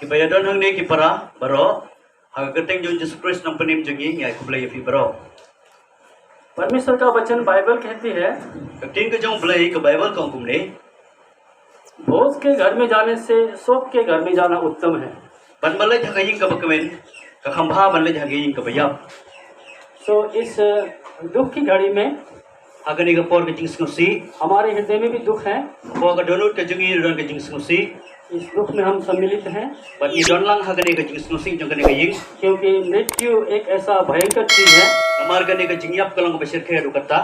Kibayadon hang ni kipara baro hagakateng जो Jesus Christ number name जंगी या कुबले यफी बरो परमेश्वर का वचन बाइबल कहती है कटिंग के जो बले के बाइबल को कुमने भोज के घर में जाने से शोक के घर में जाना उत्तम है। बन मले झगइंग का बकमेन का खंभा बनले झगइंग का बयाब सो इस दुख की घड़ी में अगने का पोर के जिंस नुसी हमारे हृदय में भी दुख है। वो का दोनों के जंगी रन के जिंस नुसी इस दुख में हम सम्मिलित हैं बट ये डोनलांग हगने का जिंस नुसी जो कने का यिंग क्योंकि मृत्यु एक ऐसा भयंकर चीज है हमार कने का जिंगियाप कलंग बशर खे रुकता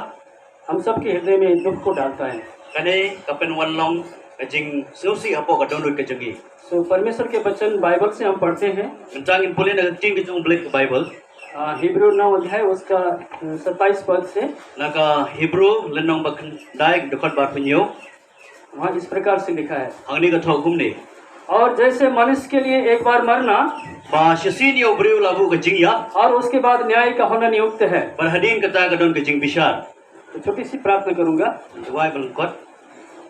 हम सबके हृदय में दुख को डालता है। कने कपन वनलोंग जिंग नुसी हपो का दोनों के जंगी सो परमेश्वर के वचन बाइबल से हम पढ़ते हैं। इंतांग इन पुले न टिंग के जो ब्लैक बाइबल हिब्रू 9 अध्याय उसका 27 पद से नका हिब्रू लेनोंग बखन दायक दुखत बार पिन्यो वहाँ इस प्रकार से लिखा है हंगनी का थो घूमने और जैसे मनुष्य के लिए एक बार मरना बाशसीन यो ब्रियो लागू का जिंगिया और उसके बाद न्याय का होना नियुक्त है। पर हदीन कता का दोन के जिंग बिशार तो छोटी सी प्रार्थना करूंगा। दुआएं बलकत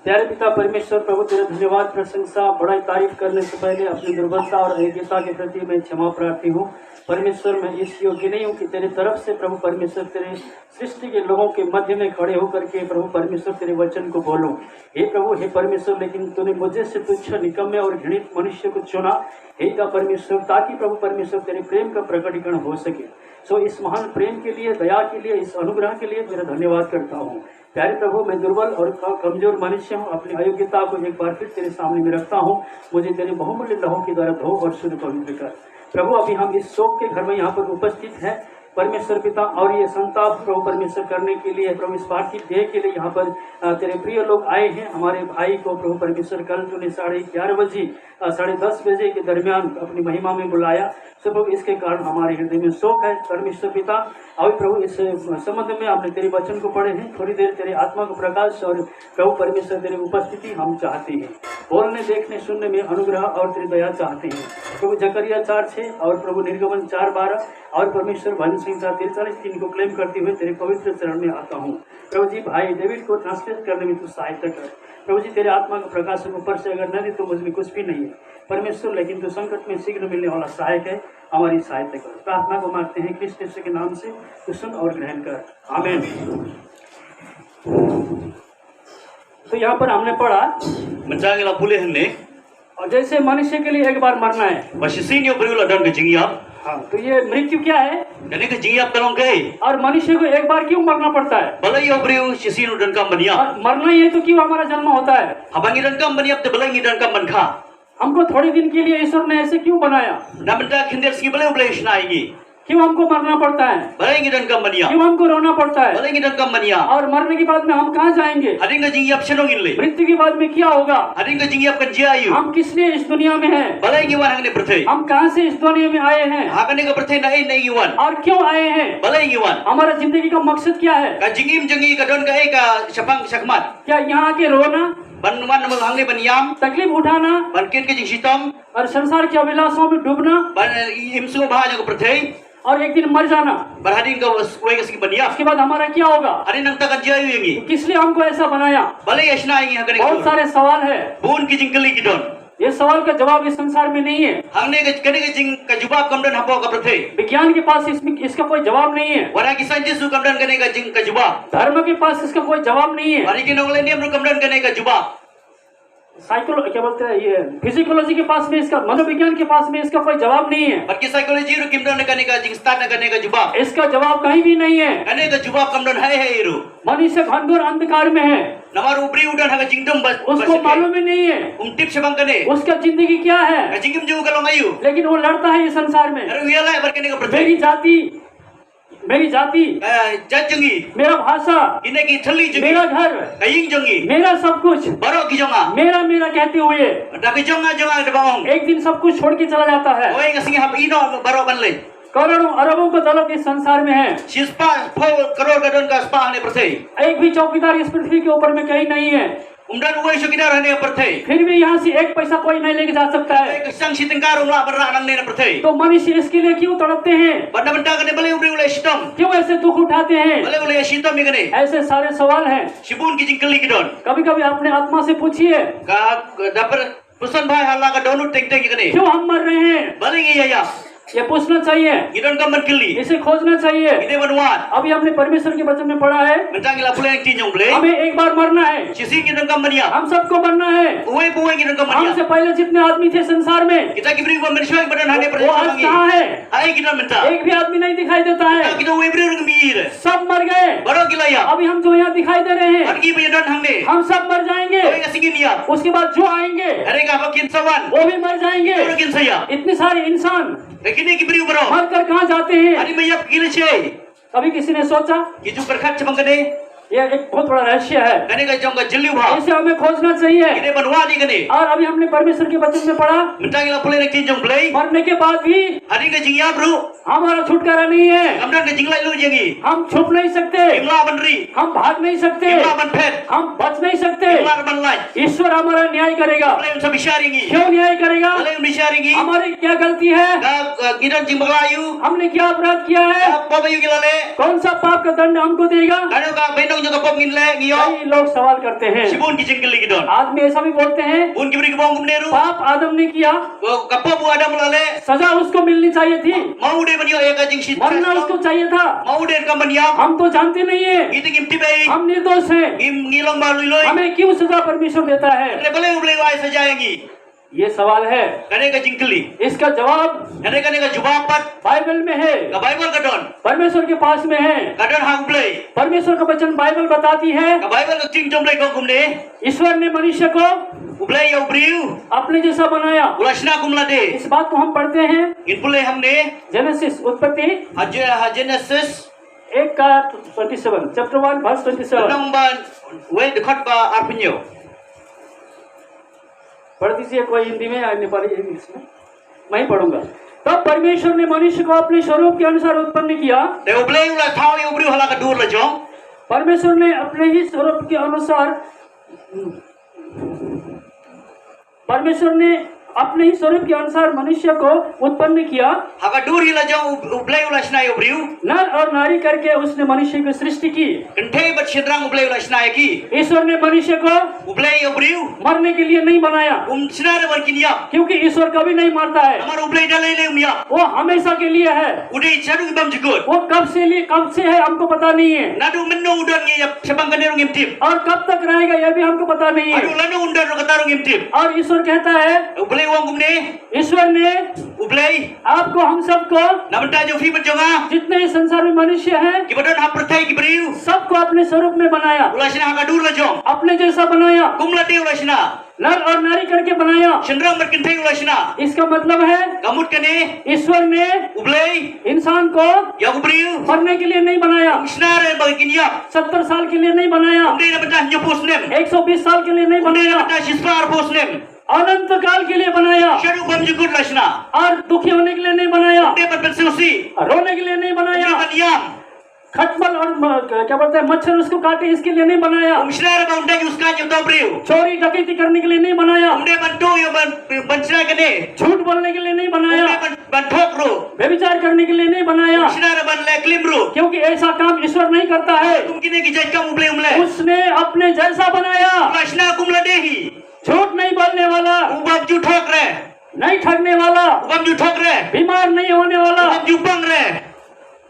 प्यारे पिता परमेश्वर प्रभु तेरा धन्यवाद प्रशंसा बड़ाई तारीफ करने से पहले अपनी दुर्बलता और अयोग्यता के प्रति मैं क्षमा प्रार्थी हूँ। परमेश्वर मैं इस योग्य नहीं हूँ कि तेरे तरफ से प्रभु परमेश्वर तेरे सृष्टि के लोगों के मध्य में खड़े होकर के प्रभु परमेश्वर तेरे वचन को बोलूं। हे प्रभु हे परमेश्वर लेकिन तूने मुझे से तुच्छ निकम्मे और घृणित मनुष्य को चुना हे का परमेश्वर ताकि प्रभु परमेश्वर तेरे प्रेम का प्रकटीकरण हो सके। सो इस महान प्रेम के लिए दया के लिए इस अनुग्रह के लिए तेरा धन्यवाद करता हूँ। प्यारे प्रभु मैं दुर्बल और कमजोर मनुष्य हूँ। अपनी अयोग्यता को एक बार फिर तेरे सामने में रखता हूँ। मुझे तेरे बहुमूल्य लहू के द्वारा धो और शुद्ध पवित्र कर। प्रभु अभी हम इस शोक के घर में यहाँ पर उपस्थित हैं परमेश्वर पिता और ये संताप प्रभु परमेश्वर करने के लिए प्रभु इस पार्थिव देह के लिए यहाँ पर तेरे प्रिय लोग आए हैं। हमारे भाई को प्रभु परमेश्वर कल तूने 11:30 बजे 10:30 बजे के दरमियान अपनी महिमा में बुलाया। सो प्रभु इसके कारण हमारे हृदय में शोक है परमेश्वर पिता। अभी प्रभु इस संबंध में आपने तेरे वचन को पढ़े हैं। थोड़ी देर तेरे आत्मा को प्रकाश और प्रभु परमेश्वर तेरे उपस्थिति हम चाहते हैं। बोलने देखने सुनने में अनुग्रह और तेरी दया चाहते हैं प्रभु। जकरिया 4:6 और प्रभु निर्गमन 4:12 और परमेश्वर भजन संहिता 43:3 को क्लेम करते हुए तेरे पवित्र चरण में आता हूँ। प्रभु जी भाई डेविड को ट्रांसलेट करने में तू सहायता कर। प्रभु जी तेरे आत्मा का प्रकाशन ऊपर से अगर न दे तो मुझ में कुछ भी नहीं है परमेश्वर, लेकिन तू संकट में शीघ्र मिलने वाला सहायक है। हमारी सहायता कर। प्रार्थना को मांगते हैं कृष्ण यीशु के नाम से, तू सुन और ग्रहण कर। आमीन। तो यहाँ पर हमने पढ़ा मंचांगला पुले हन्ने और जैसे मनुष्य के लिए एक बार मरना है। बाशसीन यो ब्रियो लाडन के जिंगिया हाँ तो ये मृत्यु क्या है कने के जिंगिया कलों गए और मनुष्य को एक बार क्यों मरना पड़ता है? भले यो ब्रियो शसीन उडन का बनिया और मरना ही है तो क्यों हमारा जन्म होता है? हबांगी डन का बनिया ते भले डन का मन खा हमको थोड़े दिन के लिए ईश्वर ने ऐसे क्यों बनाया? ना बंदा खिंदेर सी भले उपलेशन आएगी क्यों हमको मरना पड़ता है? भले डन का बनिया क्यों हमको रोना पड़ता है? भले डन का बनिया और मरने के बाद में हम कहाँ जाएंगे? हरिंग जिंगिया पछनो गिनले मृत्यु के बाद में क्या होगा? हरिंग जिंगिया का जियायु हम किस लिए इस दुनिया में हैं? भले युवान हंगने प्रथे हम कहाँ से इस दुनिया में आए हैं? हागने का प्रथे नहीं युवान और क्यों आए हैं? भले युवान हमारा जिंदगी का मकसद क्या है? का जिंगीम जंगी का डन का शपंग शकमत क्या यहाँ के रोना बनवन मंगांगे बनियाम तकलीफ उठाना बनकिन के जिंगशीतम और संसार के अभिलाषों में डूबना बन इमसु भाज को प्रथे और एक दिन मर जाना बरहदीन का कोई किसी बनिया उसके बाद हमारा क्या होगा? अरे नंता का जियायु येंगी किस लिए हमको ऐसा बनाया? भले यशना आएंगी हंगने बहुत सारे सवाल है। बून की जिंगली की डन ये सवाल का जवाब इस संसार में नहीं है। हमने कने के जिंग का जवाब कमडन हपो का प्रथे विज्ञान के पास इसका कोई जवाब नहीं है। वरा की साइंटिस्ट कमडन कने का जिंग का जवाब धर्म के पास इसका कोई जवाब नहीं है। वरी के नोगले नियम कमडन कने का जवाब साइकोलॉजी क्या बोलते हैं ये फिजिकोलॉजी के पास में इसका, मनोविज्ञान के पास में इसका कोई जवाब नहीं है। पर की साइकोलॉजी रो कमडन कने का जिंग स्टार्ट करने का जवाब इसका जवाब कहीं भी नहीं है। कने का जवाब कमडन है रो मनुष्य घनघोर अंधकार में है। नमार ऊपरी उड़न हगा जिंगदम बस उसको मालूम ही नहीं है टिप से बंकने उसका जिंदगी क्या है। जिंगम जो कलो आयु लेकिन वो लड़ता है इस संसार में। अरे वियाला है बरकने का प्रथे मेरी जाति जंगी मेरा भाषा इने की थल्ली जंगी मेरा घर कयिंग जंगी मेरा सब कुछ बरो की जंगा मेरा कहते हुए डाके जंगा जंगा दबाओं एक दिन सब कुछ छोड़ के चला जाता है। ओए गसिंग हम इनो बरो बनले करोड़ों अरबों का दौलत इस संसार में है। शिस्पा करोड़ का डन का स्पा ने प्रथे एक भी चौकीदार इस पृथ्वी के ऊपर में कहीं नहीं है। उमडन उवे शकिना रहने पर थे फिर भी यहाँ से एक पैसा कोई नहीं लेके जा सकता है। एक संशितंकार उमला बर्रा नंगने न प्रथे तो मनुष्य इसके लिए क्यों तड़पते हैं? बन्ना बंटा कने भले उबरे उले शितम क्यों ऐसे दुख उठाते हैं? भले उले शितम मिगने ऐसे सारे सवाल हैं। शिबून की जिंकली की डन कभी कभी अपने आत्मा से पूछिए का दपर Perusan bahai hala ka donut teng-teng ikane. क्यों हम मर रहे हैं? Baling iya. ये पूछना चाहिए, Gidon ka man kili. इसे खोजना चाहिए। Ide manuat. अभी हमने परमेश्वर के वचन में पढ़ा है, Mentang ila pula yang tinjong ble. हमें एक बार मरना है, Sisi gidon ka mania. हम सबको मरना है। Uwe gidon ka हमसे mania. पहले जितने आदमी थे संसार में, Kita kibri ko manusia yang badan hane वो आज percaya कहाँ lagi. है? Hai gidon menta. एक भी आदमी नहीं दिखाई देता है, Kita uwe bri rung mir. सब मर गए। Baro gila ya. अभी हम जो यहाँ दिखाई दे रहे हैं, Pergi punya don hangme. हम सब मर जाएंगे। Oi ka sigin ya. उसके बाद जो आएंगे Are ka bakin sawan. वो भी मर जाएंगे। Ora kin saya. इतने सारे इंसान Lekini kibri bro. मर कर कहाँ जाते हैं? Ani mayap gila chay. कभी किसी ने सोचा? Kiju berkat cemang kene. ये एक बहुत बड़ा रहस्य है, Kene ka jong ka jeli bha. इसे हमें खोजना चाहिए। Kene banwa di kene. और अभी हमने परमेश्वर के वचन में पढ़ा, Mentang ila pula yang tinjong ble. मरने के बाद भी Hari ka jingya bro. हमारा छुटकारा नहीं है। Kamdan ka jinglai lu jengi. हम छुप नहीं सकते, Imla banri. हम भाग नहीं सकते, Imla ban pet. हम बच नहीं सकते। Imla ban lai. ईश्वर हमारा न्याय करेगा। Boleh unsa bisharingi. क्यों न्याय करेगा? Boleh bisharingi. हमारी क्या गलती है? Ka gidon jing baglayu. हमने क्या अपराध किया है? Ka pabayu gilale. कौन सा पाप का दंड हमको देगा? Kanu ka benong jo ka pom ginle ngiyo. कई लोग सवाल करते हैं, Sibun ki jingli gidon. आदमी ऐसा भी बोलते हैं, Bun kibri ki bong gumneru. पाप आदम ने किया, Ka pom adam lale. सजा उसको मिलनी चाहिए थी, Mau de banyo ya ka jing shit. मरना उसको चाहिए था। Mau de ka manyam. हम तो जानते नहीं है, Gitu gim tibai. हम निर्दोष हैं, Ngilong balui loy. हमें क्यों सजा परमेश्वर देता है? Kene boleh boleh wai sajayengi. ये सवाल है, Kene ka jingli. इसका जवाब Kene ka jubapat. बाइबल में है, Ka Bible ka don. परमेश्वर के पास में है। Ka don hang play. परमेश्वर का वचन बाइबल बताती है, Ka Bible ka ting jomlay ko gumne. ईश्वर ने मनुष्य को Ublay ya ubriu. अपने जैसा बनाया। Ulasna kumlade. इस बात को हम पढ़ते हैं In pulay hamne. जेनेसिस उत्पत्ति Genesis. 1:27, chapter 1 verse 27। Nang ban. Wait dekat ba arpenyo. पढ़ दीजिए, कोई हिंदी में या नेपाली इंग्लिश में, मैं ही पढ़ूंगा। तब परमेश्वर ने मनुष्य को अपने स्वरूप के अनुसार उत्पन्न किया। Te ublay ulah thau ya ubriu hala ka dur la jong. परमेश्वर ने अपने ही स्वरूप के अनुसार, परमेश्वर ने अपने ही स्वरूप के अनुसार मनुष्य को उत्पन्न किया। Haka dur hila jong ublay ulah sna ya ubriu. नर और नारी करके उसने मनुष्य की सृष्टि की। Kenthe bat sidrang ublay ulah sna ya ki. ईश्वर ने मनुष्य को Ublay ya ubriu. मरने के लिए नहीं बनाया, Sna re barkinya. क्योंकि ईश्वर कभी नहीं मरता है, Amar ublay dalay le umya. वो हमेशा के लिए है। Uday charu ibam jukut. वो कब से है हमको पता नहीं है, Nadu menno udon ngi ya sebang kanerung imtip. और कब तक रहेगा यह भी हमको पता नहीं Adu है। lanu undon ro katarung imtip. और ईश्वर कहता है, Ublay wong gumne. ईश्वर ने Ublay. आपको, हम सबको, Namanta jo fi berjonga. जितने इस संसार में मनुष्य हैं, Kibadon ha perthai kibriu. सबको अपने स्वरूप में बनाया, Ulah sna haka dur la jong. अपने जैसा बनाया, Kumla te ulah sna. नर और नारी करके बनाया। Cendera berkentai ulah sna. इसका मतलब है Gamut kene. ईश्वर ने Ublay. इंसान को Ya ubriu. मरने के लिए नहीं बनाया, Sna re barkinya. 70 साल ke लिए नहीं बनाया, Uday na betah nyopos nem. 120 साल के लिए नहीं Uday na बनाया, betah sispar pos nem. अनंत काल के लिए बनाया, Sharu bam jukut la sna. और दुखी होने के लिए नहीं बनाया, Uday bat bersusi. रोने के लिए नहीं बनाया, Uday ban yam. खटमल और क्या बोलते हैं मच्छर उसको काटे इसके लिए नहीं बनाया, Sna re ba undang uska nyo dobriu. चोरी डकैती करने के लिए नहीं बनाया, Uday ban tu yo ban sna kene. झूठ बोलने के लिए नहीं बनाया, Uday ban thok ro. व्यभिचार करने के लिए नहीं बनाया, Sna re ban le klim ro. क्योंकि ऐसा काम ईश्वर नहीं करता है। Tum kine ki jaj kam ublay umle. उसने अपने जैसा बनाया, Ulah sna kumla dehi. झूठ नहीं बोलने वाला, Ubab ju thok re. नहीं ठगने वाला, Ubab ju thok re. बीमार नहीं होने वाला, Ubab ju bang re.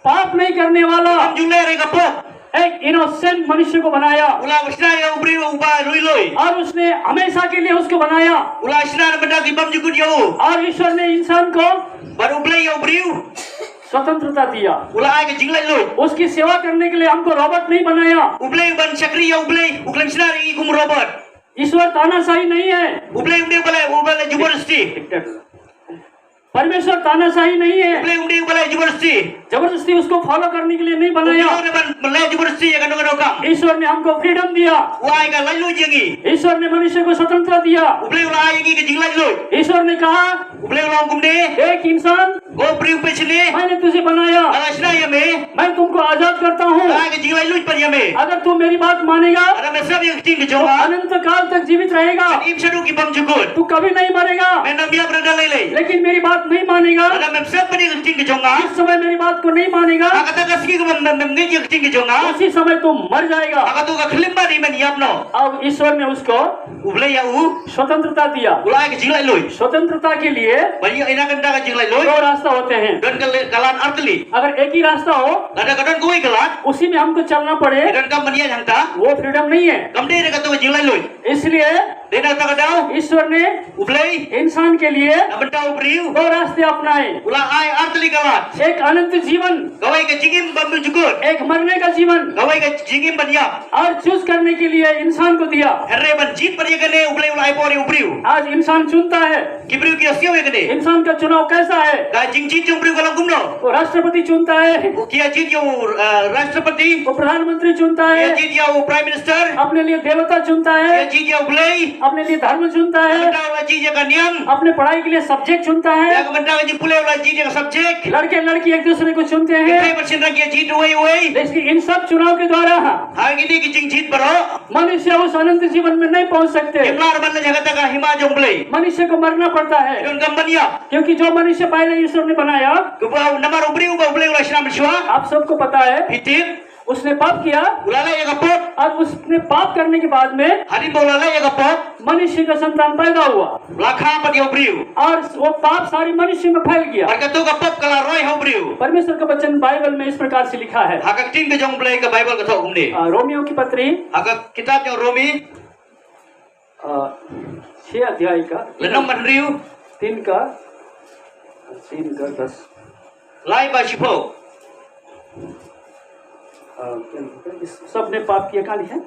पाप नहीं करने वाला, Ubab ju le re kapok. एक इनोसेंट मनुष्य को बनाया, Ulah sna ya ubri uba rui loi. और उसने हमेशा के लिए उसको बनाया। Ulah sna re benda ki bam jukut yo. और ईश्वर ने इंसान को Bar ublay ya ubriu. स्वतंत्रता दिया, Ulah ay ke jinglai loi. उसकी सेवा करने के लिए हमको रॉबर्ट नहीं बनाया। Ublay ban chakri ya ublay. Uklan sna re ikum robot. ईश्वर तानाशाही नहीं है, Ublay ublay jubaristi. परमेश्वर तानाशाही नहीं है, Ublay ublay jubaristi. जबरदस्ती उसको फॉलो करने के लिए नहीं बनाया। Ublay ban le jubaristi ya kanu kam. ईश्वर ने हमको फ्रीडम दिया, Ulah ay ka lalu jengi. ईश्वर ने मनुष्य को स्वतंत्रता दिया। Ublay ulah ay ke jinglai loi. ईश्वर ने कहा, Ublay ulah gumne. एक इंसान Go ubriu pe sini. मैंने तुझे बनाया, Ulah sna ya me. मैं तुमको आजाद करता हूँ, Ulah ke jinglai loi par ya me. अगर तू मेरी बात मानेगा Ada mesab yang ting ke तो jawa. अनंत काल तक जीवित रहेगा, Im sharu ki bam jukut. तू कभी नहीं मरेगा। Menam biya berada lele. लेकिन मेरी बात बात नहीं मानेगा, Ada memsep ni keting ke jonga. इस समय मेरी बात को नहीं मानेगा, Kata kasih ke memngi keting ke jonga. उसी समय तू मर जाएगा। Kata tu ka kelimba ni men yapno. अब ईश्वर ने उसको Ublay ya u. स्वतंत्रता दिया। Ulai ke jinglai loy. स्वतंत्रता के लिए Bagi ina kenta ka jinglai loy. दो रास्ता होते हैं। Dan kalan artli. अगर एक ही रास्ता हो, Ada kadon koi kalan. उसी में हमको चलना पड़े, Dan kam mania jangta. वो फ्रीडम नहीं है। Kam de ka tu jinglai loy. इसलिए Dena ta ka dau. ईश्वर ने Ublay. इंसान के लिए Nabenta ubriu. दो रास्ते अपनाए, Ula ai artli kalan. एक अनंत जीवन, Gawai ke jingim bambu jukur. एक मरने का जीवन, Gawai ke jingim banya. और चूज करने के लिए इंसान को दिया। Herre ban jeet banya kene ublay ulai pori ubriu. आज इंसान चुनता है, Kibriu ki asio kene. इंसान का चुनाव कैसा है? Ka jing jeet ubriu kalang kumno. वो राष्ट्रपति चुनता है, Kia jeet yo राष्ट्रपति. वो प्रधानमंत्री चुनता Kia है, jeet yo prime minister. अपने लिए देवता चुनता Kia है, jeet yo ublay. अपने लिए धर्म चुनता है, Benda ulah jeet ya kaniam. अपने पढ़ाई के लिए सब्जेक्ट चुनता Ya है। benda ka pulai ulah jeet ya subject. लड़के लड़की एक दूसरे को चुनते Kita हैं, bersinra kia jeet uai. लेकिन इन सब चुनाव के द्वारा Hari ini ki jing jeet baro. मनुष्य उस अनंत जीवन में नहीं पहुंच सकते। Kimlar ban jagata ka hima jong ublay. मनुष्य को मरना पड़ता है, Don kambanya. क्योंकि जो मनुष्य पहले ईश्वर ने बनाया, Kuba namar ubriu ba ublay ulah Islam shwa. आप सबको पता है, Hitip. उसने पाप किया Ulala ya kapot. और उसने पाप करने के बाद में Hari bolala ya kapot. मनुष्य का संतान पैदा हुआ Lakha pa dia ubriu. और वो पाप सारी मनुष्य में फैल गया। Harga tu kapot kala roy ha ubriu. परमेश्वर का वचन बाइबल में इस प्रकार से लिखा है। Hagak ting ke jong ublay ka Bible ka thok umni. Romeo की पत्री Hagak kitab jong Romi. 6 अध्याय का Lenong man riu. 3 का 10 Lai ba shipo. सबने पाप किया। कहानी है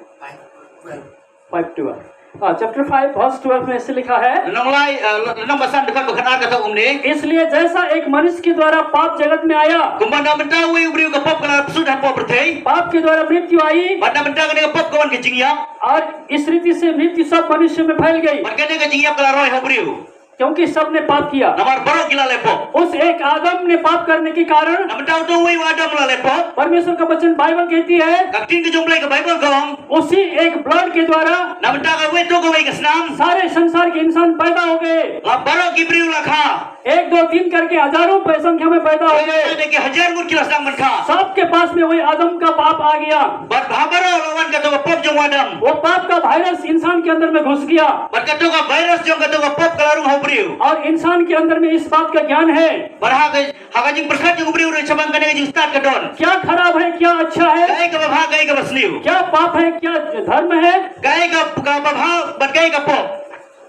5:12 चैप्टर 5 वर्स 12 में ऐसे लिखा है, Lenong lai lenong basan dekat berkenan ka thok umni. इसलिए जैसा एक मनुष्य के द्वारा पाप जगत में आया, Kumanda benda we ubriu ka pop kala sud ha pop berthei. पाप के द्वारा मृत्यु आई Banda benda ka ne pop kawan ke jingyap. और इस रीति से मृत्यु सब मनुष्य में फैल गई, Marga ne ka jingyap kala roy ha ubriu. क्योंकि सबने पाप किया। Namar baro kila lepo. उस एक आदम ने पाप करने के कारण Namta tu we wadam la lepo. परमेश्वर का वचन बाइबल कहती है, Kak ting ke jong ublay ka Bible kaum. उसी एक ब्लड के द्वारा Namta ka we to ka we ka snam. सारे संसार के इंसान पैदा हो गए। La baro kibriu la kha. 1-2-3 करके हजारों पे संख्या में पैदा हो गए। Ne ke hajar mut kila snam man kha. सबके पास में वही आदम का पाप आ गया। Bar baro lawan ka to ka pop jong wadam. वो पाप का वायरस इंसान के अंदर में घुस गया Bar ka to ka virus jong ka to ka pop kala rung ha ubriu. और इंसान के अंदर में इस बात का ज्ञान है, Barha haga jing perkat jong ubriu re cabang kane jing start ka don. क्या खराब है क्या अच्छा है, Gai ka babha gai ka basliu. क्या पाप है क्या धर्म है, Gai ka babha bar gai ka pop.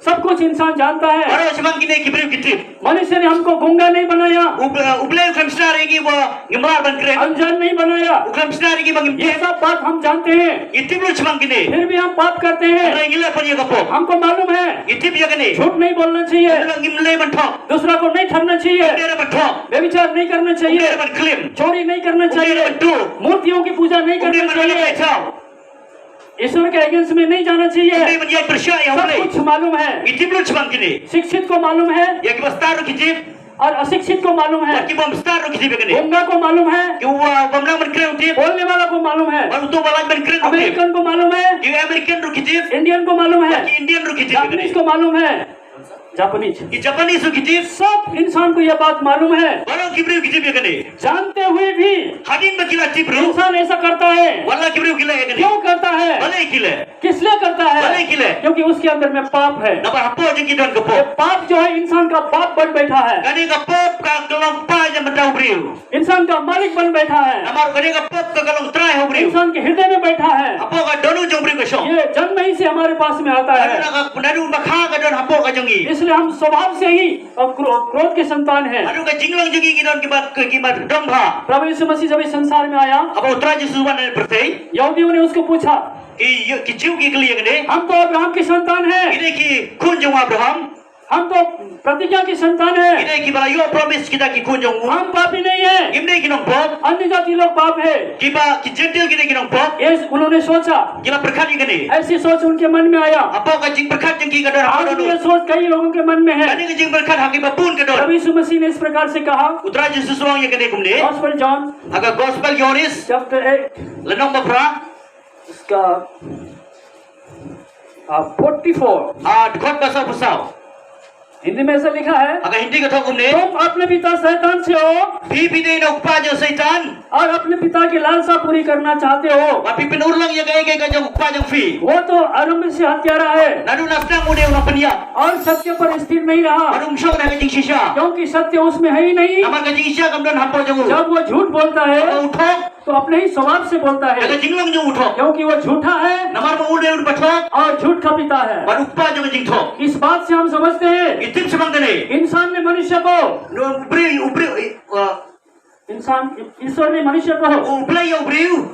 सब कुछ इंसान जानता है। Baro cabang kine kibriu kitip. मनुष्य ने हमको गूंगा नहीं बनाया, Ublay uklam snar egi bo ngemar ban kren. अनजान नहीं बनाया, Uklam snar egi bang ये imte. सब बात हम जानते हैं, Itip lu cabang kine. फिर भी हम पाप करते हैं। Rai ngila pan ye ka pop. हमको मालूम है Itip ya kane. झूठ नहीं बोलना चाहिए, Ngimlay ban thok. दूसरा को नहीं ठगना चाहिए, Ndere ban thok. व्यभिचार नहीं करना चाहिए, Ndere ban klim. चोरी नहीं करना Ndere चाहिए, ban tu. मूर्तियों की पूजा नहीं Ndere करना ban चाहिए, ngalay chao. ईश्वर के अगेंस्ट में नहीं जाना चाहिए। Ndere ban yai percaya सब ublay. कुछ मालूम है, Itip lu cabang kine. शिक्षित को मालूम है Ya ki bastar ru kitip. और अशिक्षित को मालूम है, Ya ki bom star ru kitip kane. गूंगा को मालूम है, Ki bamlang ban kren utip. बोलने वाला को मालूम है, Baru tu balag ban kren utip. American को मालूम है, Ki American ru kitip. Indian को मालूम है, Ki Indian ru kitip Japanese kane. को मालूम है, Japanese, Ki Japanese ru kitip. सब इंसान को यह बात मालूम है। Baro kibriu kitip ya kane. जानते हुए भी Hadin ba kila tip ru. इंसान ऐसा करता है। Wala kibriu kila ya kane. क्यों करता है, Balai kila. किस लिए करता Balai है? kila. क्योंकि उसके अंदर में पाप है। Napa hapo jeng ki don ka ये pop. पाप जो है इंसान का बाप बन बैठा है, Kani ka pop ka kalong pa jeng benda ubriu. इंसान का मालिक बन बैठा है, Namar kani ka pop ka kalong try ubriu. इंसान के हृदय में बैठा है। Hapo ka donu jeng ubriu ka shong. ये जन्म ही से हमारे पास में आता Kani है, na ka nadu makha ka don hapo ka jongi. इसलिए हम स्वभाव से ही क्रोध के संतान हैं। Anu ka jinglong jongi ki don ki ba dong bha. प्रभु यीशु मसीह जब इस संसार में आया, Apa utra Jesus ban bertei. यहूदियों ने उसको पूछा, Ki jiu ki kli ya kane. हम तो अब्राहम के संतान हैं, Ini ki kun jong Abraham. हम तो प्रतिज्ञा के संतान हैं, Ini ki bala yo promise kita ki kun jong u. हम पापी नहीं है, Imne ki nong pop. अन्य जाति लोग पाप है। Ki ba ki gentle ki ki nong pop. ये उन्होंने सोचा, Ki ba berkat kane. ऐसी सोच उनके मन में आया। Apa ka jing berkat jeng ki ka don आज hapo भी ये don. सोच कई लोगों के मन में है। Kani ka jing berkat haki ba pun ka don. प्रभु यीशु मसीह ने इस प्रकार से कहा, Utra Jesus wang ya kane kumne. Gospel John Aga gospel Yohanes chapter 8 lenong ba pra. इसका 44 Dukot basa pusau. हिंदी में ऐसा लिखा है, Aga hindi ka thok umne. तुम अपने पिता शैतान से हो Pipinay na ukpa jo Satan. और अपने पिता की लालसा पूरी करना चाहते हो। Mapipinurlang ya kay ka jo ukpa jo fi. वो तो आरंभ से हत्यारा है Nanu nasna mo de unang panya. और सत्य पर स्थिर नहीं रहा, Anong syok na kajing sisya. क्योंकि सत्य उसमें है ही नहीं। Naman kajing sisya kamdan hapo jo. जब वो झूठ बोलता है Uthok. तो अपने ही स्वभाव से बोलता है, Aga jinglang jo uthok. क्योंकि वो झूठा है Namar mo ude un pathok. और झूठ का पिता है। Ban ukpa jo kajing thok. इस बात से हम समझते हैं Itip samang dane. इंसान ने मनुष्य को No ubri इंसान ईश्वर ने मनुष्य को ublay ubriu.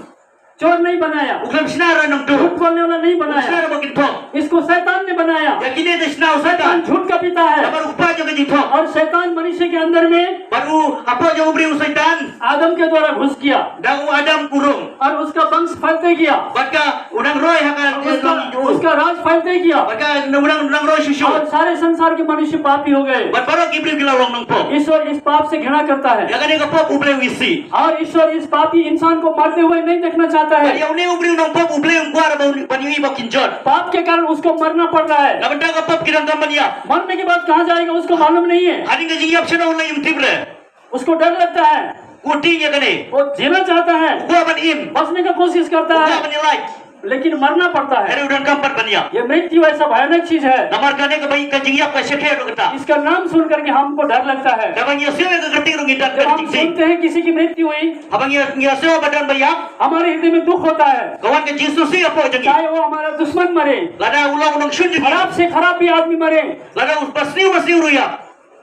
चोर नहीं बनाया, Uklam sinara ng झूठ tu. बोलने वाला नहीं बनाया, Sinara mo kinthok. इसको शैतान ने बनाया। Yakine de sinaw शैतान Satan. झूठ का पिता है Namar ukpa jo kajing thok. और शैतान मनुष्य के अंदर में Baru apa jo ubriu Satan. आदम के द्वारा घुस गया Dagu Adam kurung. और उसका वंश फैलते गया, Baka unang roy haka उसका राज फैलते गया Baka unang roy susu. और सारे संसार के मनुष्य पापी हो गए। Bat barok ibriu kilawang ng po. ईश्वर इस पाप से घृणा करता है Yakane ka po ubriu isi. और ईश्वर इस पापी इंसान को मरते हुए नहीं देखना चाहता है। Yaw ne ubriu ng po ubriu ang kuara baniwi ba kinjot. पाप के कारण उसको मरना पड़ रहा है, Nabanda ka po kinanggaman niya. मरने के बाद कहाँ जाएगा उसको मालूम नहीं है, Haning ka jingiyap siya na ulay yung tibre. उसको डर लगता है, Kuti niya kani. वो जीना चाहता है, Kuha ban im. बचने का कोशिश करता Kuha है, ban ilay. लेकिन मरना पड़ता है। Ere udan kampat ban niya. ये मृत्यु ऐसा भयानक चीज है, Namar kane ka bai ka jingiyap ka siya kaya kata. इसका naम सुन करके हमको डर लगता है। Habang niya siya ka kating rong idat जब ka हम jingsi. सुनते हैं किसी की मृत्यु हुई, Habang niya siya badan bayak. हमारे हृदय में दुख होता है, Kawan ka Jesus siya po jangi. चाहे वो हमारा दुश्मन मरे, Lada ulang unang syun jangi. खराब से खराब भी आदमी मरे, Lada basniw ruya.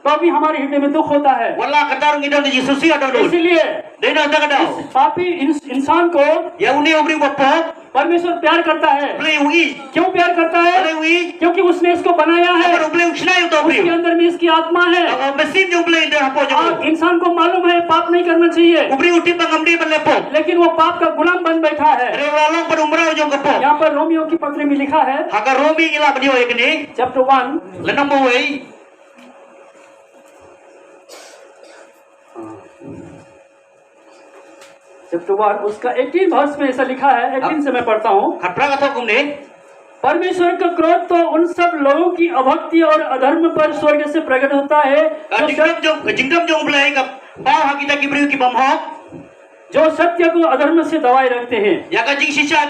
तो भी हमारे हृदय में दुख होता है। Wala katarong idan ka Jesus siya daw nun. इसीलिए Dena ta kadaw. पापी इंसान को Yaw ne ubriu ba po. परमेश्वर प्यार करता है। Ubliu i. क्यों प्यार करता है? Ubliu i. क्योंकि उसने इसको बनाया है, Pero ubliu sinayo to उसके ubriu. अंदर में इसकी आत्मा है Masin yung ubliu ito hapo और jangi. इंसान को मालूम है पाप नहीं करना चाहिए, Ubriu tip ang amdi ban lepo. लेकिन वो पाप का गुलाम बन बैठा है। Ere walang panumraw yung kapo. यहाँ पर रोमियो की पत्री में लिखा है, Haka Romi ila ba niyo yakini? Chapter 1 Lanang buhay. Chapter 1 उसका 18 वर्ष में ऐसा लिखा है, 18 से मैं पढ़ता हूँ। Kapra ka to kumni. परमेश्वर का क्रोध तो उन सब लोगों की अभक्ति और अधर्म पर स्वर्ग से प्रकट होता है Jingdam yung ublay ka. Pao hakita kibriu ki bamhok. जो सत्य को अधर्म से दबाए रखते हैं। Ya ka jing sisya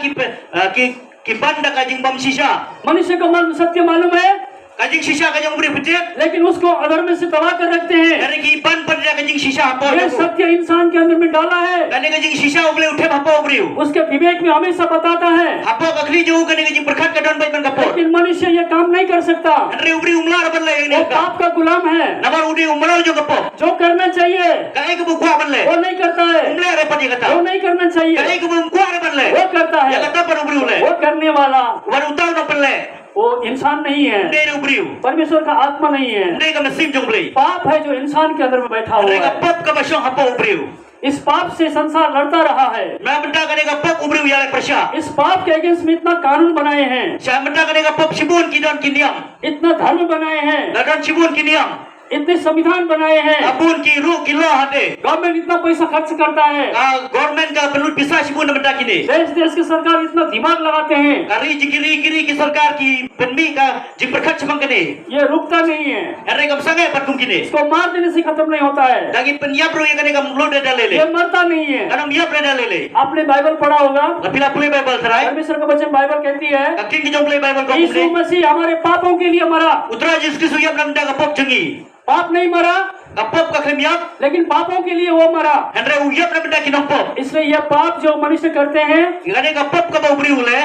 ki banda ka jing bam sisya. मनुष्य को सत्य मालूम है, Ka jing sisya ka jing ubriu putit. लेकिन उसको अधर्म से दबा कर रखते हैं। Kani ki ban pan ka jing sisya hapo. ये सत्य इंसान के अंदर में डाला है, Kani ka jing sisya ublay uthe hapo ubriu. उसके विवेक में हमेशा बताता है, Hapo kakli jo kani ka jing berkat ka don bay ban kapo. लेकिन मनुष्य ये काम नहीं कर सकता, Henry ubriu umlar ban le वो ini ka. पाप का गुलाम है। Namar udi umlar jo kapo. जो करना चाहिए Kani ka bukwa ban le. वो नहीं करता है, Umle re pati kata. वो नहीं करना चाहिए Kani ka bukwa re ban le. वो करता Ya है, kata pan ubriu le. वो करने वाला Wan utaw na pan le. वो इंसान नहीं है, Hindi re ubriu. परमेश्वर का आत्मा नहीं है। Hindi ka masim jong ubriu. पाप है जो इंसान के अंदर में बैठा हुआ Hindi ka है। pop ka ba siyang hapo ubriu. इस पाप से संसार लड़ता रहा है, Na benda kani ka pop ubriu ya presya. इस पाप के अगेंस्ट में इतना कानून बनाए हैं, Sa benda kani ka pop sibun ki don kiniyam. इतना धर्म बनाए हैं, Na don sibun kiniyam. इतने संविधान बनाए हैं, Abun ki ru ki law hade. Government इतना पैसा खर्च करता है, Government ka pelut bisa sibun na benda kini. देश देश की सरकार इतना दिमाग लगाते हैं, Kari jikiri kiri ki sarkar ki penmi ka jing berkat semang kini. ये रुकता नहीं है, Henry ka sangai patung kini. इसको मार देने से खत्म नहीं होता है, Dagi penyap ru ya kani ka mulo de dalele. ये मरता नहीं है। Kanam yap de dalele. आपने बाइबल पढ़ा होगा, Lapila pulay Bible taray. परमेश्वर का वचन बाइबल कहती है, Kaking ki jong play Bible ko यीशु kumne. मसीह हमारे पापों के लिए मरा, Utra Jesus Kristus yap nam da ka pop jangi. पाप नहीं मरा Ka pop ka krim yap. लेकिन पापों के लिए वो मरा। Henry uyap nam da kinong pop. इसलिए यह पाप जो मनुष्य करते हैं, Kani ka pop ka ba ubri ule.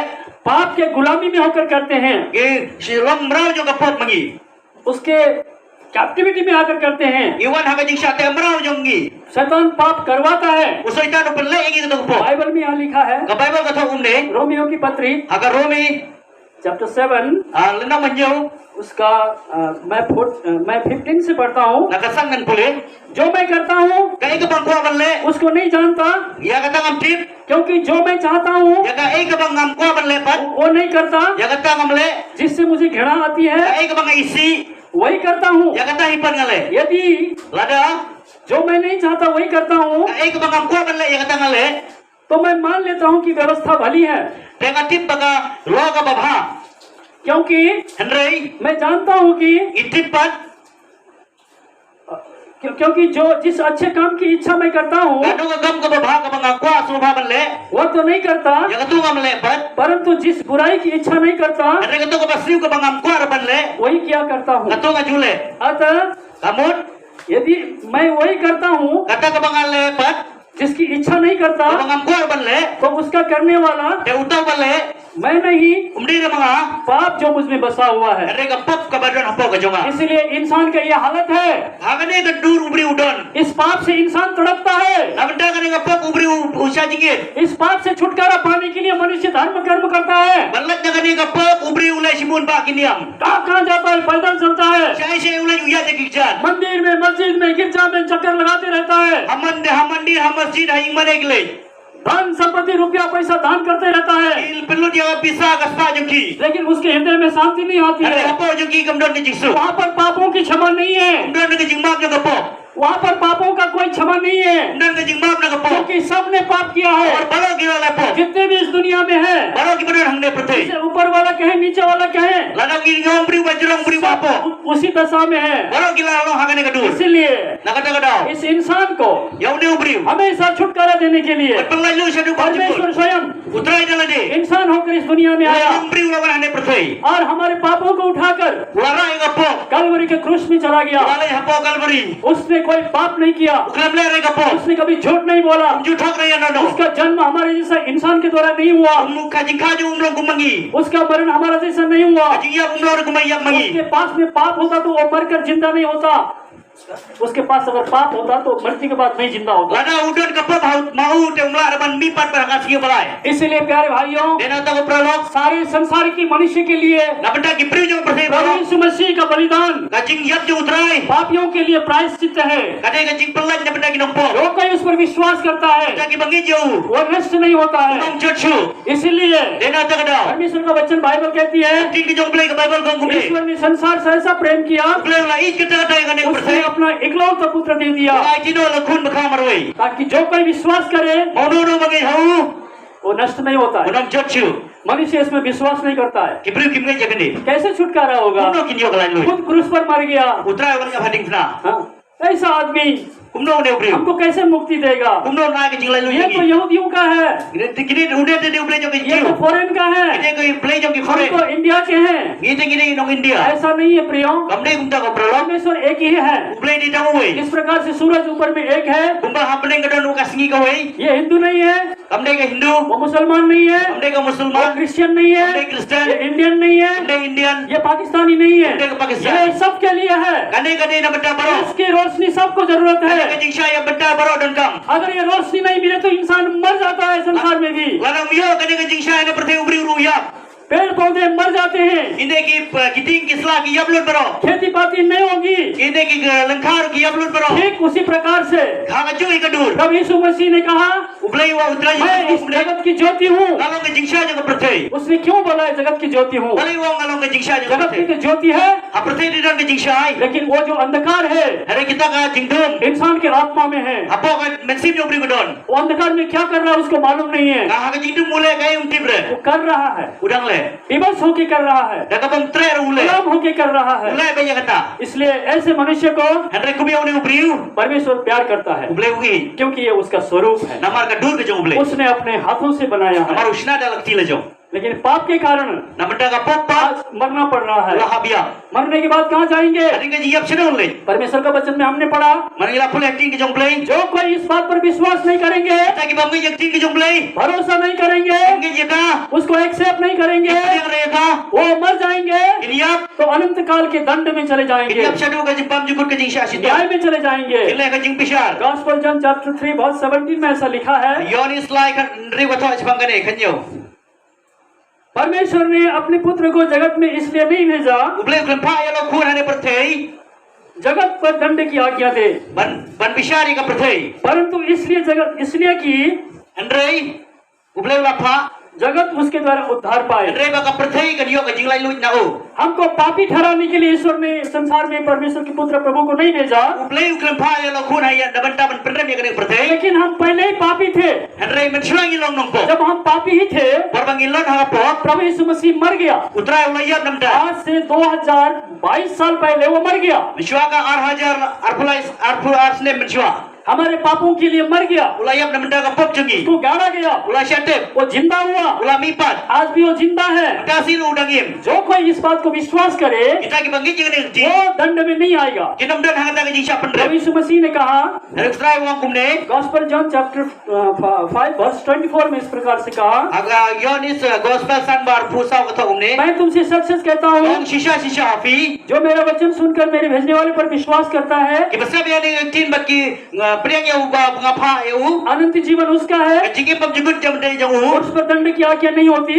पाप के गुलामी में होकर करते हैं, Ke silang mraw jong ka pop mangi. उसके कैप्टिविटी में आकर करते हैं। Iwan haka jing sa te mraw jongi. शैतान पाप करवाता है। Usoy ta no pelle igi ka pop. Bible में यहाँ लिखा है, Ka Bible ka thong umne. Romeo की पत्री Haka Romi chapter 7 lena manyo. उसका मैं 15 से पढ़ता हूँ। Nakasangan puli. जो मैं करता हूँ Kaya ka bang kuha ban le. उसको नहीं जानता, Ya ka tangam tip. क्योंकि जो मैं चाहता हूँ Ya ka ka bang ngam kuha ban le pat. वो नहीं करता, Ya ka tangam le. जिससे मुझे घृणा आती है Kaya ka bang isi. वही करता हूँ। Ya ka tahipan ngale. यदि Lada. जो मैं नहीं चाहता वही करता हूँ, Kaya ka bang ngam kuha ban le. Ya ka tangam le. तो मैं मान लेता हूँ कि व्यवस्था भली है, Tengah tip baga lo ka babha. क्योंकि Henry मैं जानता हूँ कि itipat. क्योंकि जो जिस अच्छे काम की इच्छा मैं करता हूँ Kanu ka gam ka babha ka banga kwa subha banle. वो तो नहीं करता, Ya ka tu ngam le pat. परंतु जिस बुराई की इच्छा नहीं करता Andre ka tu ka basriu ka bangam kwa banle. वही क्या करता हूँ। Ka tu ka jule. अतः Kamun यदि मैं वही करता हूँ kata ka bangal le pat. जिसकी इच्छा नहीं करता Ka bangam kwa banle. तो उसका करने वाला Te utaw banle. मैं नहीं, Umdi na mga. पाप जो मुझ में बसा हुआ है। Andre ka pop ka badon hapo ka jonga. इसलिए इंसान का यह हालत है, Hagane ka dur ubri udon. इस पाप से इंसान तड़पता है। Nabda ka ka pop ubri usha jingit. इस पाप से छुटकारा पाने के लिए मनुष्य धर्म कर्म करता है। Balat na ka pop ubri ulai simun ba kiniam. कहाँ जाता है, पैदल चलता है, Siya siya ulai uya de kikjan. मंदिर में मस्जिद में गिरजा में चक्कर लगाते रहता है, Hamandir hamasjid haing manegle. धन संपत्ति रुपया पैसा दान करते रहता है, Il perlu dia bisa kaspa jengki. लेकिन उसके हृदय में शांति नहीं आती Ada है। apa jengki kemudian ke jiksu. वहाँ पर पापों की क्षमा नहीं है, Kemudian ke jingmap na kapo. वहाँ पर पापों का कोई क्षमा नहीं है, Kemudian ke jingmap na kapo. क्योंकि सबने पाप किया है। और balo gila lepo. जितने भी इस दुनिया में है, Balo ki benar hangde pertai. इसे ऊपर वाला कहे नीचे वाला कहे, Ladang ki ngom beri bajrong beri bapo. उसी दशा में है। Balo gila lo hangane kadur. इसलिए Nakata kadao. इस इंसान को Yaune ubri. हमेशा छुटकारा देने के लिए Perlalu sadu परमेश्वर bajur. स्वयं Utrai dalade. इंसान होकर इस दुनिया में आया Umbri ulawan hangde pertai. और हमारे पापों को उठाकर Ulara kapo. कलवरी के क्रूस में चला गया। Ulai hapo kalbari. उसने कोई पाप नहीं किया, Uklam le re kapo. उसने कभी झूठ नहीं बोला, Juthok re yana no. उसका जन्म हमारे जैसा इंसान के द्वारा नहीं हुआ, Umukha jingkha jo umlo kumangi. उसका मरण हमारा जैसा नहीं हुआ। Jingya umlo kumayak mangi. उसके पास में पाप होता तो वो मरकर जिंदा नहीं होता, उसके पास अगर पाप होता तो मृत्यु के बाद नहीं जिंदा होता। Lada udon kapap mau te umla araban mipat berhasil balai. इसलिए प्यारे भाइयों, Dena tahu prolog. सारे संसार की मनुष्य के लिए Nabenda kipri jo perse प्रभु balai. यीशु मसीह का बलिदान Kajing yap jo utrai. पापियों के लिए प्रायश्चित है। Kade kajing pelan nabenda ki nompo. जो कोई उस पर विश्वास करता है Nabenda ki bangi jo. वो नष्ट नहीं होता है। Nom jotshu. इसीलिए Dena tahu kadao. परमेश्वर का वचन बाइबल कहती है, Ting ki jong play ka Bible kong kumde. ईश्वर ने संसार से ऐसा प्रेम किया, Play la ich kita kata yang kane उसने perse. अपना इकलौता पुत्र दे दिया, Ai jino lakun bakha marwai. ताकि जो कोई विश्वास करे Mono no bangi hau. वो नष्ट नहीं होता है। Nom jotshu. मनुष्य इसमें विश्वास नहीं करता है, Kipri kimne jagane. कैसे छुटकारा होगा? Kumno kinyo kalan lui. खुद क्रूस पर मर गया। Utrai wan ka hading sana. हाँ, ऐसा आदमी Kumno ne ubri. हमको कैसे मुक्ति देगा? Kumno na ke jinglai lui ये तो lagi. यहूदियों का है, Kini udah te play jo ki ये तो jiu. फॉरेन का है, Kini ko play jo ki हम khore. तो इंडिया के हैं। Gini nong India. ऐसा नहीं है प्रियो, Kamne kumta ko prolog. परमेश्वर एक ही है। Play di tamu wei. इस प्रकार से सूरज ऊपर में एक है, Kumpa hapne ka don ukasingi ka wei. ये हिंदू नहीं है, Kamne ka Hindu. वो मुसलमान नहीं है, Kamne ka वो Musliman. क्रिश्चियन नहीं है, Kamne Kristen. ये इंडियन नहीं है, Kamne Indian. ये पाकिस्तानी नहीं है, Kamne ka Pakistan. ये सबके लिए है। Kane na benda baro. इसकी रोशनी सबको जरूरत Kane ka है। jingsha ya benda baro don kam. अगर ये रोशनी नहीं मिले तो इंसान मर जाता है संसार में भी। Lanam yo kane ka jingsha ne perthe ubri uru ya. पेड़ पौधे मर जाते हैं, Inde ki kiting kisla ki yablun baro. खेती पाती नहीं होगी। Inde ki langkar ki yablun baro. ठीक uसी प्रकार से Kha ju ikadur. प्रभु यीशु मसीह ने कहा, Ublay wa utrai. मैं इस जगत की ज्योति हूँ। Ngalong ka jingsha jo ka perthe. उसने क्यों बोला है जगत की ज्योति हूँ? Ublay wa ngalong ka jingsha jo ka जगत की perthe. तो ज्योति है, Ha perthe di don ka jingsha ai. लेकिन वो जो अंधकार है Hari kita ka jingdum. इंसान के आत्मा में है, Apo ka mensim jo ubri ko don. वो अंधकार में क्या कर रहा है उसको मालूम नहीं है। Ha ka jingdum mulai kay umtibre. वो कर रहा है, Udang le. विवश होके कर रहा है, Daga bang trer ule. गुलाम होके कर रहा है। Ulai ba ya kata. इसलिए ऐसे मनुष्य को Henry kubiyaw ni ubriu. परमेश्वर प्यार करता है, Ublay ugi. क्योंकि ये उसका स्वरूप है, Namar ka dur ka jo ublay. उसने अपने हाथों से बनाया है। Namar usna dalak tila jo. लेकिन पाप के कारण Namada ka pop आज मरना पड़ रहा है। Ulah habiya. मरने के बाद कहाँ जाएंगे? Ading ka jiyap sino ule. परमेश्वर का वचन में हमने पढ़ा, Manila pula acting ka jo ublay. जो कोई इस बात पर विश्वास नहीं करेंगे, Taki bangay acting ka jo ublay. भरोसा नहीं करेंगे, Ingin jika. उसको एक्सेप्ट नहीं करेंगे, Yang reka. वो मर जाएंगे Iniyap. तो अनंत काल के दंड में चले जाएंगे, Iniyap sadu ka jimpam jukut ka jing syasit. न्याय में चले जाएंगे। Ilay ka jing pishar. Gospel John chapter 3 verse 17 में ऐसा लिखा है, Yon is like Henry wato isbang kane kanyo. परमेश्वर ने अपने पुत्र को जगत में इसलिए नहीं भेजा Ublay uklempa yalo kun hane perthe. जगत पर दंड की आज्ञा दे, Ban bishari ka perthe. परंतु इसलिए कि Henry. Ublay ulapa. जगत उसके द्वारा उद्धार पाए। Andre baka perthai kan yo ka jinglai luit na o. हमको पापी ठहराने के लिए ईश्वर ने संसार में परमेश्वर के पुत्र प्रभु को नहीं भेजा, Uplay uklam pha ya lo khun haya daban taban pendram ya kan perthai. लेकिन हम पहले ही पापी थे। Andre mensuang ilong nong po. जब हम पापी ही थे, Porbang ilon ha po. प्रभु यीशु मसीह मर गया। Utray ulayap namda. आज से 2022 साल पहले वो मर गया। Mensuang ka 8,000 arpul arsne mensuang. हमारे पापों के लिए मर गया, Ulayap namda ka pop jungi. उसको गाड़ा गया, Ulay syatep. वो जिंदा हुआ, Ulah mipat. आज भी वो जिंदा है। Kasih lu udangim. जो कोई इस बात को विश्वास करे Kita ki bangit jangan ni. वो दंड में नहीं आएगा। Kinamdan hang ta ka jing siap प्रभु pendram. यीशु मसीह ने कहा, Hari utray wang kumne. Gospel John chapter 5 verse 24 में इस प्रकार से कहा, Aga yonis gospel sanbar pusau ka kumne. मैं तुमसे सच सच कहता हूँ, Yang shisha hafi. जो मेरा वचन सुनकर मेरे भेजने वाले पर विश्वास करता है, Ki basa biya ni tin baki priang ya uba ngapha ya u. अनंत जीवन उसका है, Jingim pam jibut jam dai jang और u. उस पर दंड की आज्ञा नहीं होती,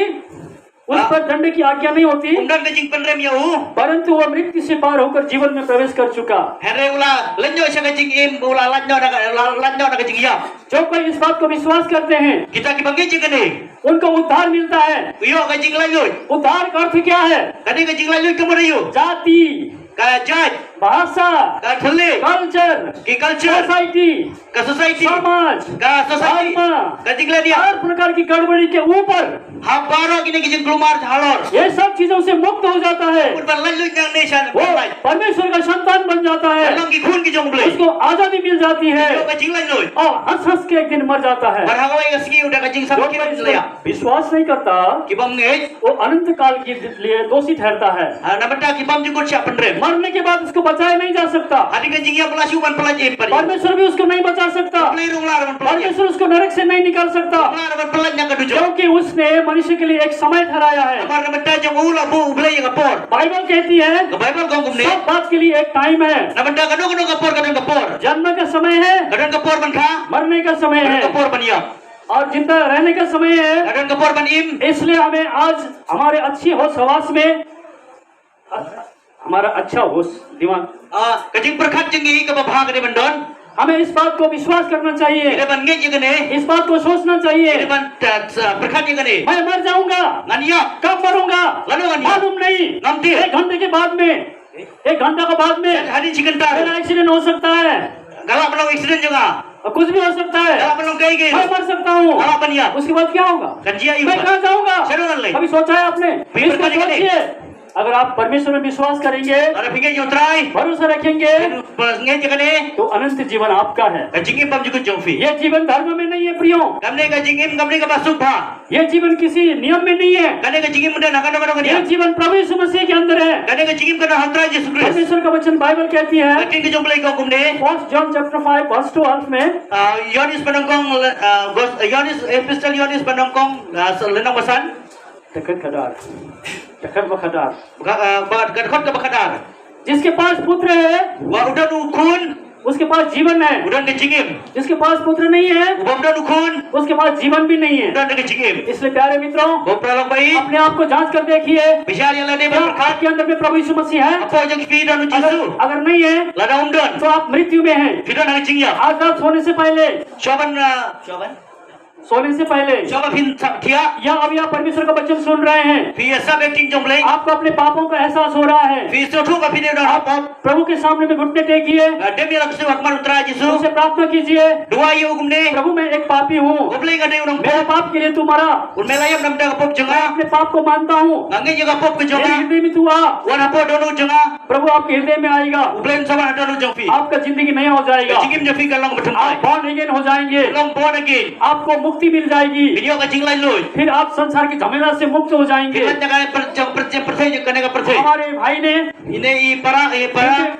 उस पर दंड की आज्ञा नहीं होती, Umdan ka jing pendram ya u. परंतु वह मृत्यु से पार होकर जीवन में प्रवेश कर चुका। Hari ula lenyo siya ka jing im ula lanyo na ka jing ya. जो कोई इस बात को विश्वास करते हैं, Kita ki bangit jing ni. उनको उद्धार मिलता है। Uyo ka jing lanyo. उद्धार का अर्थ क्या है? Kani ka jing lanyo kamu rayu. जाति, Ka judge, भाषा, ka thale, culture, ki culture, society, ka society, समाज, ka society, धर्म, ka jing dia. हर प्रकार की गड़बड़ी के ऊपर Ha baro kini ki jing kelumar halor. ये सब चीजों से मुक्त हो जाता है, Pun ban lanyo yang nation. वो परमेश्वर का संतान बन जाता है, Long ki khun ki jong blai. उसको आजादी मिल जाती है Uyo ka jing lanyo. और hंस हंस के एक दिन मर जाता है। Barhawai ka sigi udah ka jing जो sama कोई ki इस laya. पर विश्वास नहीं करता, Ki bam ngej. वो अनंत काल के लिए दोषी ठहरता है। Namata ki bam jukut siap pendrem. मरने के बाद उसको बचाया नहीं जा सकता, Hadi ka jing ya pelasi ban pelaj pari. परमेश्वर भी उसको नहीं बचा सकता, Pelai runglar ban pelaj. परमेश्वर उसको नरक से नहीं निकाल सकता, Runglar ban pelaj yang kedujo. क्योंकि उसने मनुष्य के लिए एक समय ठहराया है। Amar namata jong ula bu ublai yang kapor. Bible कहती है Ka Bible kong kumne. सब बात के लिए एक टाइम है। Namata kanu kapor kadang kapor. जन्म का समय है, Kadang kapor ban kha. मरने का समय Kadang है kapor ban ya. और जिंदा रहने का समय है। Kadang kapor ban im. इसलिए हमें आज हमारे अच्छी होश हवास में हमारा अच्छा होश दिमाग, Ka jing perkhat jeng i ka babha ka de bandon. हमें इस बात को विश्वास करना चाहिए, Ida ban ngej jeng ne. इस बात को सोचना Ida चाहिए, ban perkhat jeng ne. मैं मर जाऊंगा, Ngan ya. कब मरूंगा Lalu kan ya. मालूम नहीं, Nanti. एक घंटे के बाद में, एक घंटा के बाद में Hari chicken tar. मेरा एक्सीडेंट हो सकता है, Galak belum accident juga. और कुछ भी हो सकता है, Galak belum kayak मैं gitu. मर सकता हूँ, Galak ban ya. उसके बाद क्या होगा? Kerja मैं ibu. कहाँ जाऊंगा? Seru kan le? कभी सोचा है आपने? फिर इसको करेंगे नहीं। सोचिए, अगर आप परमेश्वर में विश्वास करेंगे, Ada pinggir yang try. भरोसा रखेंगे, Ngej jeng ne. तो अनंत जीवन आपका है। Kajingin pam juga jongfi. ये जीवन धर्म में नहीं है प्रियो, Kamne kajingin kamne ka basuk bha. ये जीवन किसी नियम में नहीं है, Kane kajingin muda nakan nakan ये dia. जीवन प्रभु यीशु मसीह के अंदर है। Kane kajingin kana hatra Yesus Kristus. परमेश्वर का वचन बाइबल कहती है, Kating ke jomplay ko kumne. 1 John chapter 5 verse 12 में, Yohanes penongkong Yohanes epistle Yohanes penongkong lenong basan. टकर खदार, टकर बखदार, Bagat kadkhot ka bakadar. जिसके पास पुत्र है Wa udan ukun. उसके पास जीवन है, Udan kajingin. जिसके पास पुत्र नहीं है Ubam dan ukun. उसके पास जीवन भी नहीं है। Udan kajingin. इसलिए प्यारे मित्रों, Bo pralong bayi. अपने आप को जांच कर देखिए, Bisyar yang lane क्या berkat. आपके अंदर में प्रभु यीशु मसीह है? Apa yang kipi dan ujisu. अगर नहीं है Lada umdan. तो आप मृत्यु में हैं। Fidan ang jingya. आज रात सोने से पहले, सोने से पहले Coba fin dia. या अभी आप परमेश्वर का वचन सुन रहे हैं, Fi sa betting jomplay. आपको अपने पापों का एहसास हो रहा है, Fi so thu ka fin dan आप प्रभु के सामने में घुटने टेकिए, Dem yang langsung akmar utra Yesus. उनसे प्रार्थना कीजिए, Dua yu kumne. प्रभु मैं एक पापी हूँ, Goblay ka na yung मेरे पाप के लिए तू मरा, Un melayam nam da pop मैं jonga. अपने पाप को मानता हूँ, Ngangin juga pop ke मेरे jonga. हृदय में तू आ, Wan apo donu jonga. प्रभु आपके हृदय में आएगा, Ublain sama donu jongfi. आपका जिंदगी नया हो जाएगा, Kajingim jofi kalong betung आप ai. बॉर्न अगेन हो जाएंगे, Long born again. आपको मुक्ति मिल जाएगी, Video kajing lain lui. फिर आप संसार की झमेला से मुक्त हो जाएंगे। Kita jangan percaya kene ka percaya. हमारे भाई ने Ini i para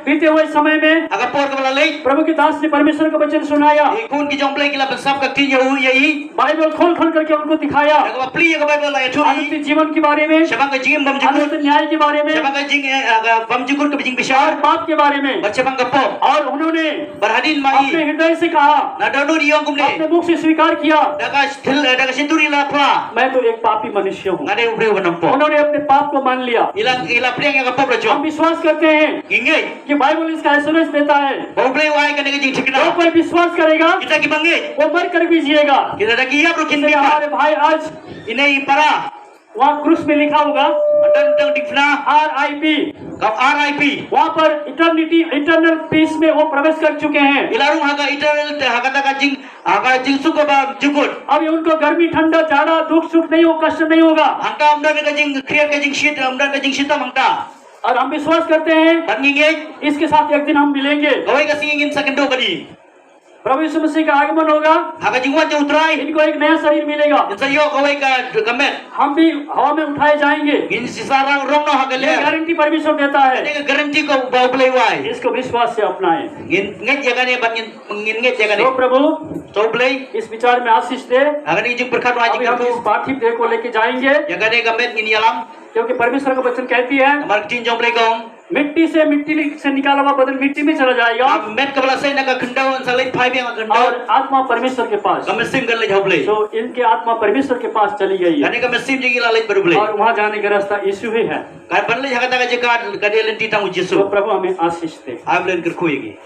बीते हुए समय में agak por ka lalai. प्रभु के दास ने परमेश्वर का वचन सुनाया, Ikun ki jomplay kila besap ka tin yu ya i. Bible खोल खोल करके उनको दिखाया, Agak pli ka Bible la itu Anant i. जीवन के बारे में, Siapa kajingim bam अनंत jukur. न्याय के बारे में, Siapa kajing agak bam jukur ke bijing और besar. पाप के बारे में, Baca bang kapop. और उन्होंने Berhadin अपने mai. हृदय से कहा, Na donu diong kumne. अपने मुख से स्वीकार किया, Daga sinduri la pla. मैं तो एक पापी मनुष्य हूँ। Ngade ubre wanampo. उन्होंने अपने पाप को मान लिया। Ilang ila priang yang kapop la हम jom. विश्वास करते हैं Ingay. कि बाइबल बाइबल इसका एसोरेंस देता है, Bau play wai ka naging जो tikna. कोई विश्वास करेगा Kita gibangit. वो मर कर भी जिएगा। Kita dagiya bro kin इसलिए bipa. हमारे भाई आज Inay para. वहाँ क्रूस में लिखा होगा Tang dikna. RIP, Kau RIP. वहाँ पर इटर्नल पीस में वो प्रवेश कर चुके हैं। Ilarung haga eternal haga haga jing suka ba jukut. अभी उनको गर्मी ठंडा जाड़ा दुख सुख नहीं हो, कष्ट नहीं होगा। Hangta amda ka jing kriya ka jing shit amda ka jing shita mangta. और हम विश्वास करते हैं Tangingit. इसके साथ एक दिन हम मिलेंगे, Kawai ka singin sa kendo kadi. प्रभु यीशु मसीह का आगमन होगा, Haga jing wat utrai. इनको एक नया शरीर मिलेगा, Insa yo kawai ka gamet. हम भी हवा में उठाए जाएंगे। In sisarang rong no haga ये le. गारंटी परमेश्वर देता है, Ini ka garanti ko bau play wai. इसको विश्वास से अपनाएं। Ngin nget jaga ne ban ngin nget jaga तो ne. प्रभु So play. इस विचार में आशीष दे। Haga ni jing berkat wajib अभी हम इस ko. पार्थिव देह को लेके जाएंगे, Jaga ne gamet ngin yalam. क्योंकि परमेश्वर का वचन कहती है Amar tin jong play kong. मिट्टी से निकाला हुआ बदन मिट्टी में चला जाएगा Met kabala say na ka khendau an salai phai beng ka और khendau. आत्मा परमेश्वर के पास, Kamesim kan le jau play. तो इनके आत्मा परमेश्वर के पास चली गई है Kani kamesim jing ila le baru play. और वहाँ जाने का रास्ता यीशु ही है। Kan ban le jaga ta ka jeka ka de len ti tang तो Jesu. प्रभु हमें आशीष दे। Am len ker khoyegi.